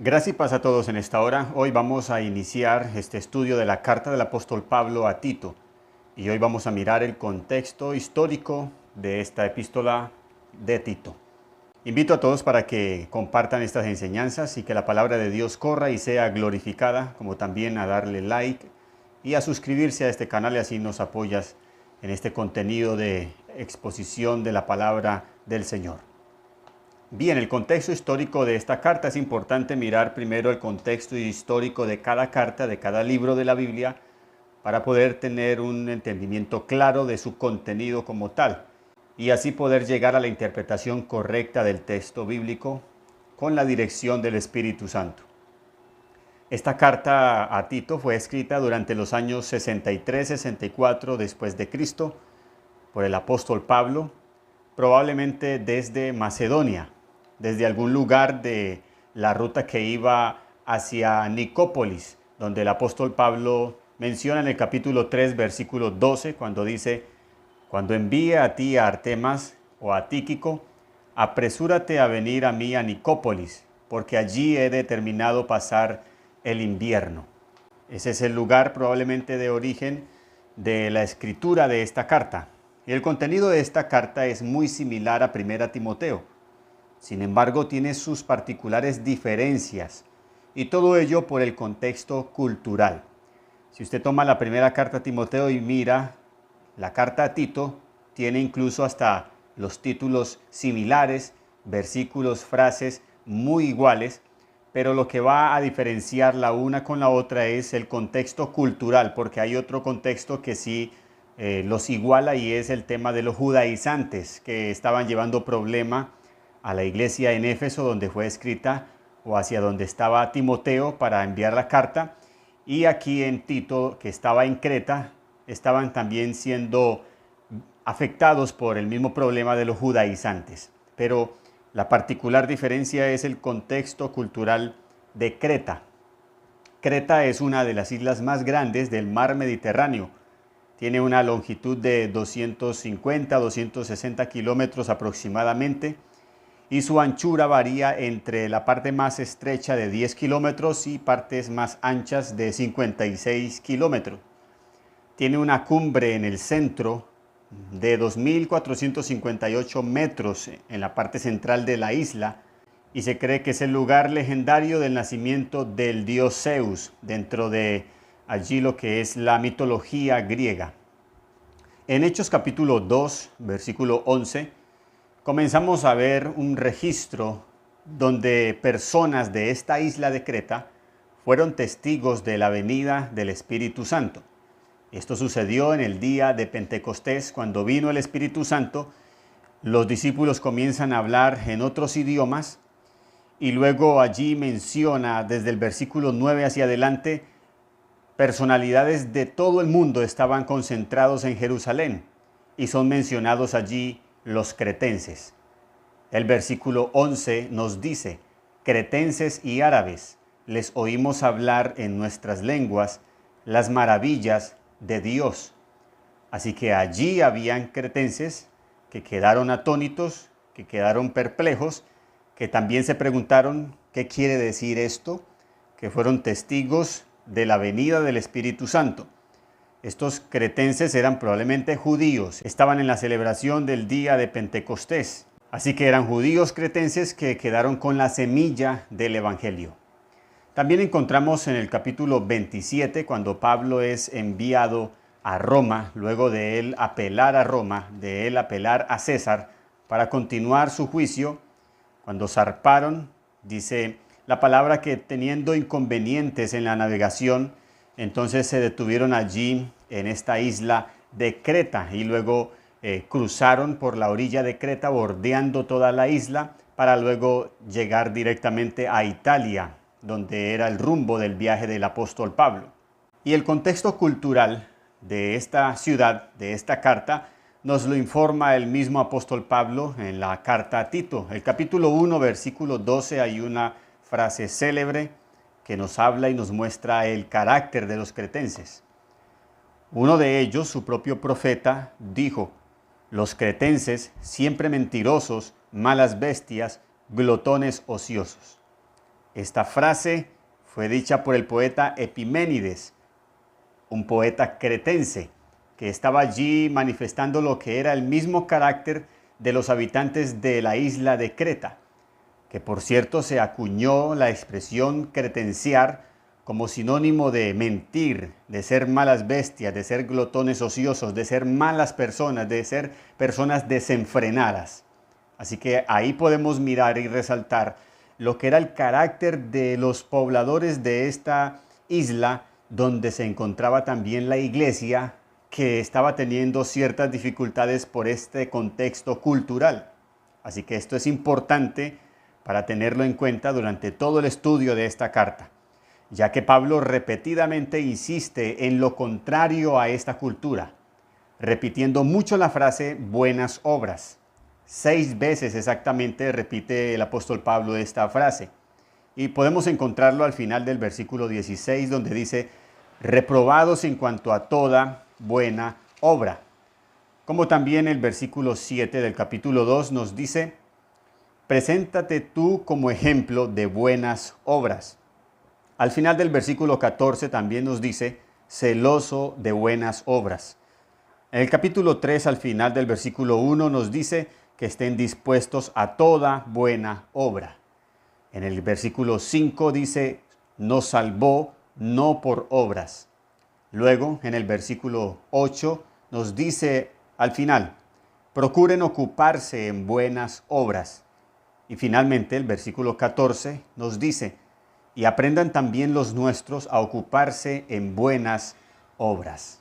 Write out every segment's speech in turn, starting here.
Gracias y paz a todos en esta hora. Hoy vamos a iniciar este estudio de la carta del apóstol Pablo a Tito. Y hoy vamos a mirar el contexto histórico de esta epístola de Tito. Invito a todos para que compartan estas enseñanzas y que la palabra de Dios corra y sea glorificada, como también a darle like y a suscribirse a este canal y así nos apoyas en este contenido de exposición de la palabra del Señor. Bien, el contexto histórico de esta carta es importante mirar primero el contexto histórico de cada carta, de cada libro de la Biblia, para poder tener un entendimiento claro de su contenido como tal y así poder llegar a la interpretación correcta del texto bíblico con la dirección del Espíritu Santo. Esta carta a Tito fue escrita durante los años 63-64 después de Cristo por el apóstol Pablo, probablemente desde Macedonia, desde algún lugar de la ruta que iba hacia Nicópolis, donde el apóstol Pablo menciona en el capítulo 3, versículo 12, cuando dice: cuando envíe a ti a Artemas o a Tíquico, apresúrate a venir a mí a Nicópolis, porque allí he determinado pasar el invierno. Ese es el lugar probablemente de origen de la escritura de esta carta. Y el contenido de esta carta es muy similar a 1 Timoteo. Sin embargo, tiene sus particulares diferencias y todo ello por el contexto cultural. Si usted toma la primera carta a Timoteo y mira la carta a Tito, tiene incluso hasta los títulos similares, versículos, frases muy iguales, pero lo que va a diferenciar la una con la otra es el contexto cultural, porque hay otro contexto que sí los iguala y es el tema de los judaizantes que estaban llevando problema a la iglesia en Éfeso, donde fue escrita, o hacia donde estaba Timoteo para enviar la carta, y aquí en Tito, que estaba en Creta, estaban también siendo afectados por el mismo problema de los judaizantes. Pero la particular diferencia es el contexto cultural de Creta. Creta es una de las islas más grandes del mar Mediterráneo. Tiene una longitud de 250-260 kilómetros aproximadamente y su anchura varía entre la parte más estrecha de 10 kilómetros y partes más anchas de 56 kilómetros. Tiene una cumbre en el centro de 2.458 metros en la parte central de la isla y se cree que es el lugar legendario del nacimiento del dios Zeus dentro de allí lo que es la mitología griega. En Hechos capítulo 2, versículo 11, comenzamos a ver un registro donde personas de esta isla de Creta fueron testigos de la venida del Espíritu Santo. Esto sucedió en el día de Pentecostés, cuando vino el Espíritu Santo. Los discípulos comienzan a hablar en otros idiomas y luego allí menciona desde el versículo 9 hacia adelante, personalidades de todo el mundo estaban concentrados en Jerusalén y son mencionados allí los cretenses. El versículo 11 nos dice: cretenses y árabes, les oímos hablar en nuestras lenguas las maravillas de Dios. Así que allí habían cretenses que quedaron atónitos, que quedaron perplejos, que también se preguntaron qué quiere decir esto, que fueron testigos de la venida del Espíritu Santo. Estos cretenses eran probablemente judíos, estaban en la celebración del día de Pentecostés, así que eran judíos cretenses que quedaron con la semilla del Evangelio. También encontramos en el capítulo 27, cuando Pablo es enviado a Roma, luego de él apelar a Roma, de él apelar a César, para continuar su juicio. Cuando zarparon, dice la palabra que teniendo inconvenientes en la navegación, entonces se detuvieron allí en esta isla de Creta y luego cruzaron por la orilla de Creta, bordeando toda la isla, para luego llegar directamente a Italia, donde era el rumbo del viaje del apóstol Pablo. Y el contexto cultural de esta ciudad, de esta carta, nos lo informa el mismo apóstol Pablo en la carta a Tito. El capítulo 1, versículo 12, hay una frase célebre que nos habla y nos muestra el carácter de los cretenses. Uno de ellos, su propio profeta, dijo: los cretenses, siempre mentirosos, malas bestias, glotones ociosos. Esta frase fue dicha por el poeta Epiménides, un poeta cretense, que estaba allí manifestando lo que era el mismo carácter de los habitantes de la isla de Creta, que por cierto se acuñó la expresión cretenciar como sinónimo de mentir, de ser malas bestias, de ser glotones ociosos, de ser malas personas, de ser personas desenfrenadas. Así que ahí podemos mirar y resaltar lo que era el carácter de los pobladores de esta isla, donde se encontraba también la iglesia, que estaba teniendo ciertas dificultades por este contexto cultural. Así que esto es importante para tenerlo en cuenta durante todo el estudio de esta carta, ya que Pablo repetidamente insiste en lo contrario a esta cultura, repitiendo mucho la frase buenas obras. 6 veces exactamente repite el apóstol Pablo esta frase. Y podemos encontrarlo al final del versículo 16, donde dice, reprobados en cuanto a toda buena obra. Como también el versículo 7 del capítulo 2 nos dice, preséntate tú como ejemplo de buenas obras. Al final del versículo 14 también nos dice, celoso de buenas obras. En el capítulo 3, al final del versículo 1, nos dice que estén dispuestos a toda buena obra. En el versículo 5 dice, nos salvó no por obras. Luego, en el versículo 8, nos dice al final, procuren ocuparse en buenas obras. Y finalmente, el versículo 14 nos dice, y aprendan también los nuestros a ocuparse en buenas obras.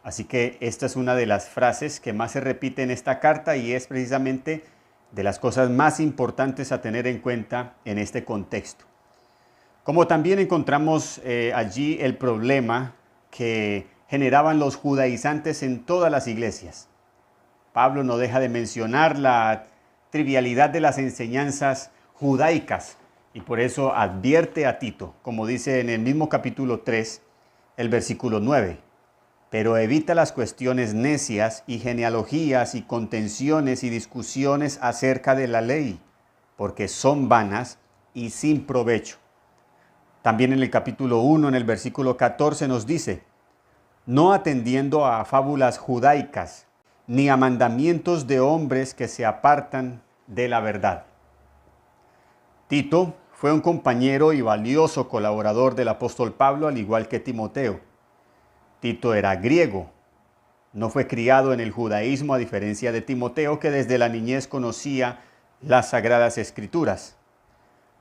Así que esta es una de las frases que más se repite en esta carta y es precisamente de las cosas más importantes a tener en cuenta en este contexto. Como también encontramos allí el problema que generaban los judaizantes en todas las iglesias. Pablo no deja de mencionar la trivialidad de las enseñanzas judaicas y por eso advierte a Tito, como dice en el mismo capítulo 3, el versículo 9. Pero evita las cuestiones necias y genealogías y contenciones y discusiones acerca de la ley, porque son vanas y sin provecho. También en el capítulo 1, en el versículo 14 nos dice, no atendiendo a fábulas judaicas, ni a mandamientos de hombres que se apartan de la verdad. Tito fue un compañero y valioso colaborador del apóstol Pablo, al igual que Timoteo. Tito era griego, no fue criado en el judaísmo a diferencia de Timoteo, que desde la niñez conocía las sagradas escrituras.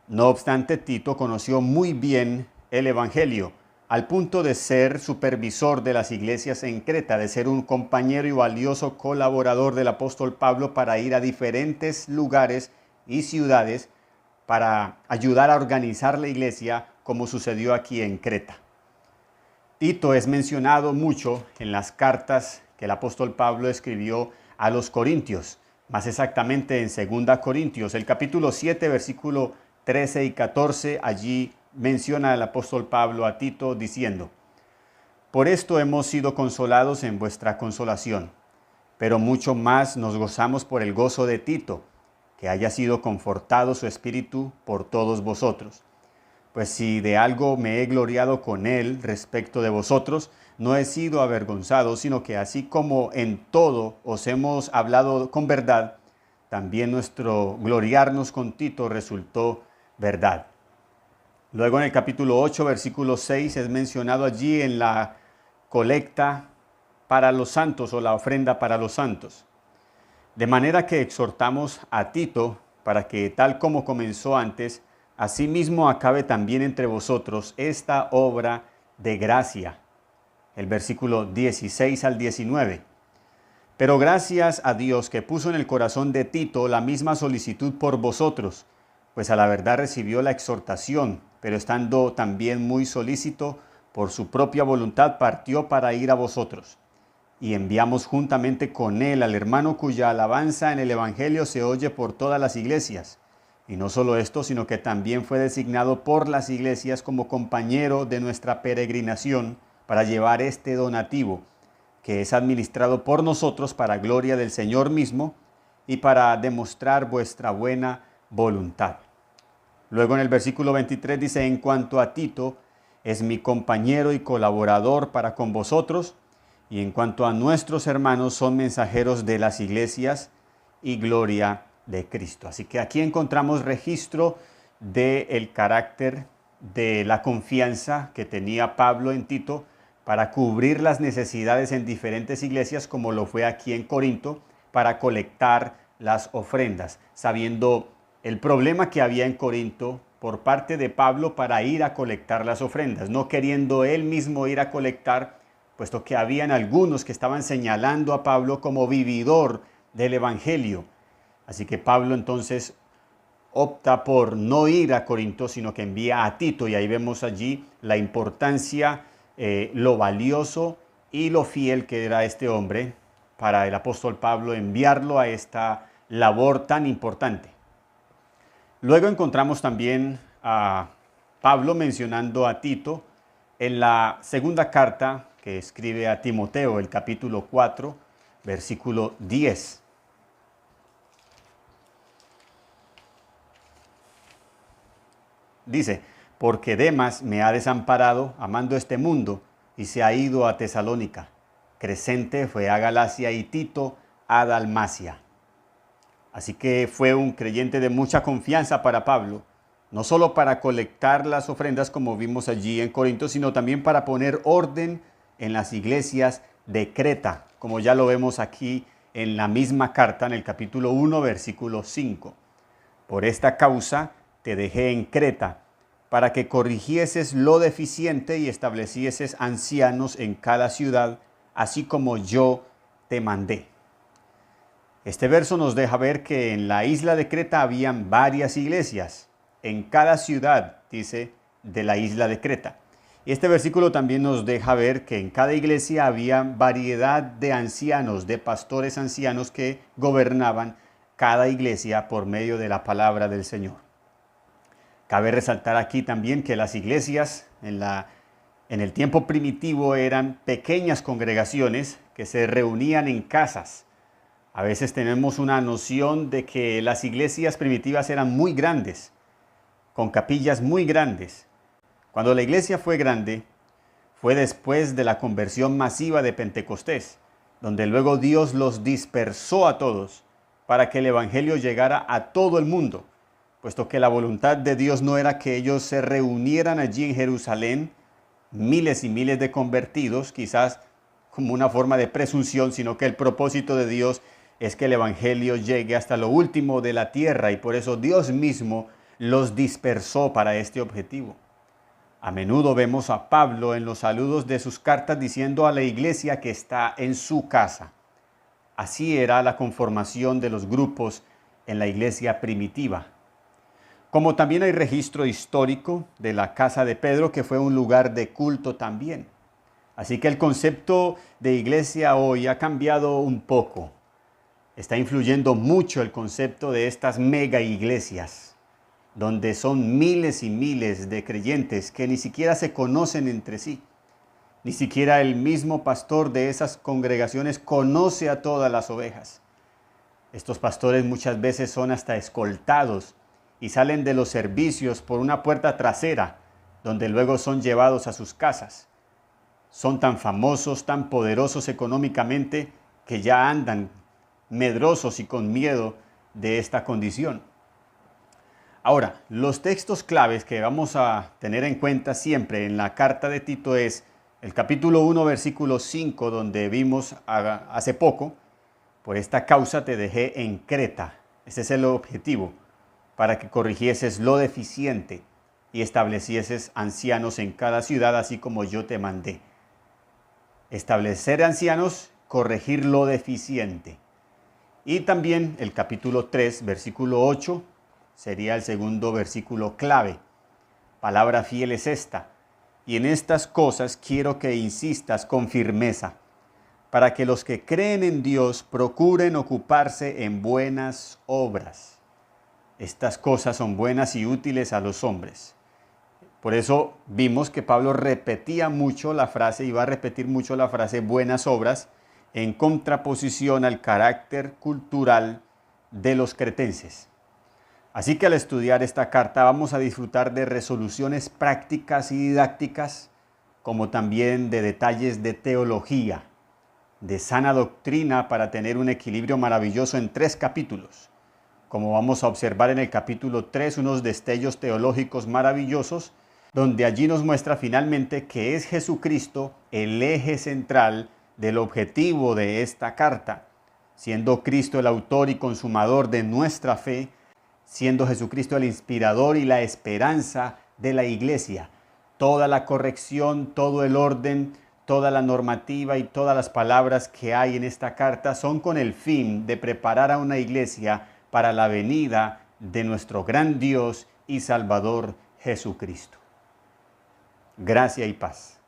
No obstante, Tito conoció muy bien el evangelio, al punto de ser supervisor de las iglesias en Creta, de ser un compañero y valioso colaborador del apóstol Pablo para ir a diferentes lugares y ciudades para ayudar a organizar la iglesia, como sucedió aquí en Creta. Tito es mencionado mucho en las cartas que el apóstol Pablo escribió a los Corintios, más exactamente en 2 Corintios, el capítulo 7, versículo 13 y 14, allí menciona el apóstol Pablo a Tito diciendo, por esto hemos sido consolados en vuestra consolación, pero mucho más nos gozamos por el gozo de Tito, que haya sido confortado su espíritu por todos vosotros. Pues si de algo me he gloriado con él respecto de vosotros, no he sido avergonzado, sino que así como en todo os hemos hablado con verdad, también nuestro gloriarnos con Tito resultó verdad. Luego en el capítulo 8, versículo 6, es mencionado allí en la colecta para los santos o la ofrenda para los santos. De manera que exhortamos a Tito para que tal como comenzó antes, asimismo acabe también entre vosotros esta obra de gracia. El versículo 16 al 19. Pero gracias a Dios que puso en el corazón de Tito la misma solicitud por vosotros, pues a la verdad recibió la exhortación, pero estando también muy solícito, por su propia voluntad partió para ir a vosotros. Y enviamos juntamente con él al hermano cuya alabanza en el Evangelio se oye por todas las iglesias. Y no solo esto, sino que también fue designado por las iglesias como compañero de nuestra peregrinación para llevar este donativo, que es administrado por nosotros para gloria del Señor mismo y para demostrar vuestra buena voluntad. Luego en el versículo 23 dice, en cuanto a Tito, es mi compañero y colaborador para con vosotros, y en cuanto a nuestros hermanos, son mensajeros de las iglesias y gloria de Cristo. Así que aquí encontramos registro del carácter, de la confianza que tenía Pablo en Tito para cubrir las necesidades en diferentes iglesias, como lo fue aquí en Corinto, para colectar las ofrendas, sabiendo el problema que había en Corinto por parte de Pablo para ir a colectar las ofrendas, no queriendo él mismo ir a colectar, puesto que habían algunos que estaban señalando a Pablo como vividor del evangelio. Así que Pablo entonces opta por no ir a Corinto, sino que envía a Tito, y ahí vemos allí la importancia, lo valioso y lo fiel que era este hombre para el apóstol Pablo enviarlo a esta labor tan importante. Luego encontramos también a Pablo mencionando a Tito en la segunda carta que escribe a Timoteo, el capítulo 4, versículo 10. Dice, porque Demas me ha desamparado amando este mundo y se ha ido a Tesalónica. Crescente fue a Galacia y Tito a Dalmacia. Así que fue un creyente de mucha confianza para Pablo, no solo para colectar las ofrendas como vimos allí en Corinto, sino también para poner orden en las iglesias de Creta, como ya lo vemos aquí en la misma carta, en el capítulo 1, versículo 5. Por esta causa te dejé en Creta, para que corrigieses lo deficiente y establecieses ancianos en cada ciudad, así como yo te mandé. Este verso nos deja ver que en la isla de Creta habían varias iglesias, en cada ciudad, dice, de la isla de Creta. Y este versículo también nos deja ver que en cada iglesia había variedad de ancianos, de pastores ancianos que gobernaban cada iglesia por medio de la palabra del Señor. Cabe resaltar aquí también que las iglesias en el tiempo primitivo eran pequeñas congregaciones que se reunían en casas. A veces tenemos una noción de que las iglesias primitivas eran muy grandes, con capillas muy grandes. Cuando la iglesia fue grande, fue después de la conversión masiva de Pentecostés, donde luego Dios los dispersó a todos para que el evangelio llegara a todo el mundo, puesto que la voluntad de Dios no era que ellos se reunieran allí en Jerusalén, miles y miles de convertidos, quizás como una forma de presunción, sino que el propósito de Dios es que el evangelio llegue hasta lo último de la tierra, y por eso Dios mismo los dispersó para este objetivo. A menudo vemos a Pablo en los saludos de sus cartas diciendo a la iglesia que está en su casa. Así era la conformación de los grupos en la iglesia primitiva. Como también hay registro histórico de la casa de Pedro, que fue un lugar de culto también. Así que el concepto de iglesia hoy ha cambiado un poco. Está influyendo mucho el concepto de estas mega iglesias, donde son miles y miles de creyentes que ni siquiera se conocen entre sí. Ni siquiera el mismo pastor de esas congregaciones conoce a todas las ovejas. Estos pastores muchas veces son hasta escoltados y salen de los servicios por una puerta trasera, donde luego son llevados a sus casas. Son tan famosos, tan poderosos económicamente, que ya andan medrosos y con miedo de esta condición. Ahora, los textos claves que vamos a tener en cuenta siempre en la carta de Tito es el capítulo 1, versículo 5, donde vimos hace poco, por esta causa te dejé en Creta. Ese es el objetivo, para que corrigieses lo deficiente y establecieses ancianos en cada ciudad, así como yo te mandé. Establecer ancianos, corregir lo deficiente. Y también el capítulo 3, versículo 8, sería el segundo versículo clave. Palabra fiel es esta. Y en estas cosas quiero que insistas con firmeza, para que los que creen en Dios procuren ocuparse en buenas obras. Estas cosas son buenas y útiles a los hombres. Por eso vimos que Pablo repetía mucho la frase, y va a repetir mucho la frase buenas obras, en contraposición al carácter cultural de los cretenses. Así que al estudiar esta carta vamos a disfrutar de resoluciones prácticas y didácticas, como también de detalles de teología, de sana doctrina para tener un equilibrio maravilloso en 3 capítulos. Como vamos a observar en el capítulo 3, unos destellos teológicos maravillosos, donde allí nos muestra finalmente que es Jesucristo el eje central del objetivo de esta carta, siendo Cristo el autor y consumador de nuestra fe, siendo Jesucristo el inspirador y la esperanza de la iglesia. Toda la corrección, todo el orden, toda la normativa y todas las palabras que hay en esta carta son con el fin de preparar a una iglesia para la venida de nuestro gran Dios y Salvador Jesucristo. Gracia y paz.